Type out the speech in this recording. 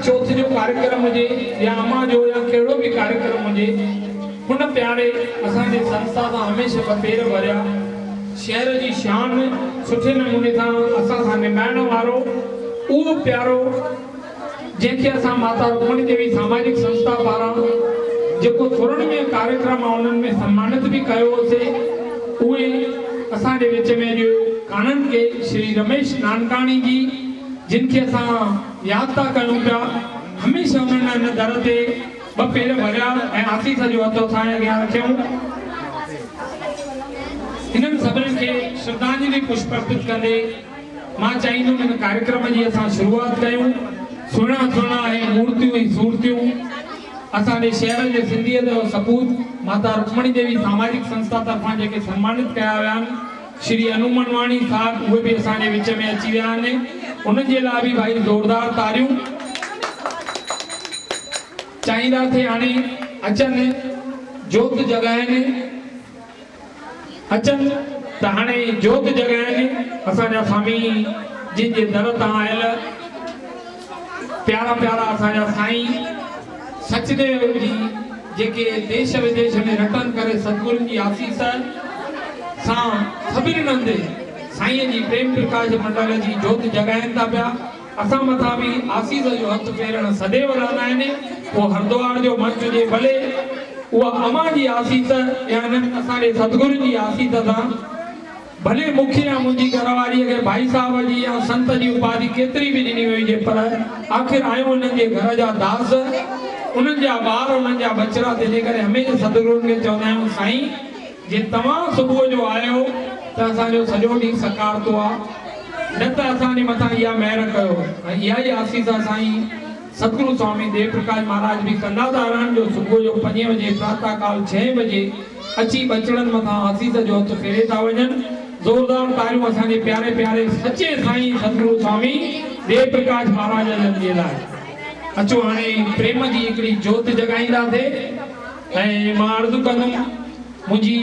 चौथ जो कार्यक्रम हुजे या अमा जो या कहिड़ो बि कार्यक्रम हुजे, हुन प्यारे असांजे संस्था सां हमेशह पेर भरिया, शहर जी शान सुठे नमूने सां असां सां निभाइण वारो उहो प्यारो जंहिंखे असां माता रुक्मणी देवी सामाजिक संस्था पारां जेको थोरनि में कार्यक्रम आहे उन्हनि में सम्मानित बि कयो होसीं, उहे असांजे विच में जो काननि के श्री रमेश नानकाणी जी, जिनके असां यादि था कयूं पिया, हमेशह उन्हनि हिन दर ते ॿ पेर भरिया ऐं आसीस जो हथु असांजे अॻियां रखियऊं। हिननि सभिनी खे श्रद्धांजलि पुष्प अर्पित कंदे मां चाहींदुमि हिन कार्यक्रम जी असां शुरूआत कयूं। सुहिणा ऐं मूर्तियूं ऐं सूरतियूं असांजे शहर जे सिंधियत जो सपूत माता रुक्मणी देवी सामाजिक संस्था तरफां जेके सम्मानित कया विया आहिनि, श्री अनु मनवाणी साहब, उहे बि असांजे विच में अची विया आहिनि। उन्हनि जे लाइ बि भाई ज़ोरदार तारियूं चाहींदासीं। हाणे अचनि जोत जॻाइनि, अचनि त हाणे जोत जॻाइनि असांजा स्वामी जिन जे दर तां आयल प्यारा प्यारा असांजा साईं सचदेव जी, जेके देश विदेश में रटन करे सतगुरुनि जी आसीस सां सभिनी हंधि साईं जी प्रेम प्रकाश मंडल जी जोत जॻाइनि था पिया। असां मथां बि आसीस जो हथु फेरण सदैव रहंदा आहिनि। उहो हरिद्वार जो मंच हुजे, भले उहा अमा जी आसीस या असांजे सतगुरुनि जी आसीस सां, भले मूंखे या मुंहिंजी घरवारीअ खे भाई साहब जी या संत जी उपाधि केतिरी बि ॾिनी वई हुजे, पर आख़िर आहियूं उन्हनि जे घर जा दास, उन्हनि जा ॿार, उन्हनि जा बचड़ा, तंहिंजे करे हमेशह सतगुरुनि खे चवंदा आहियूं साईं जे तव्हां सुबुह जो आयो त असांजो सॼो ॾींहुं सकारतो आहे, न त असांजे मथां इहा महिर कयो। ऐं इहा ई आसीस साईं सतगुरु स्वामी देव प्रकाश महाराज बि कंदा था रहनि, जो सुबुह जो 5 बजे प्रातः काल 6 बजे अची बचड़नि मथां आसीस जो हथु फेरे था वञनि। ज़ोरदार तारियूं असांजे प्यारे प्यारे सचे साईं सतगुरु स्वामी देव प्रकाश महाराज जे लाइ। अचो हाणे प्रेम जी हिकिड़ी जोत जॻाईंदासीं ऐं मां अर्ज़ु कंदुमि मुंहिंजी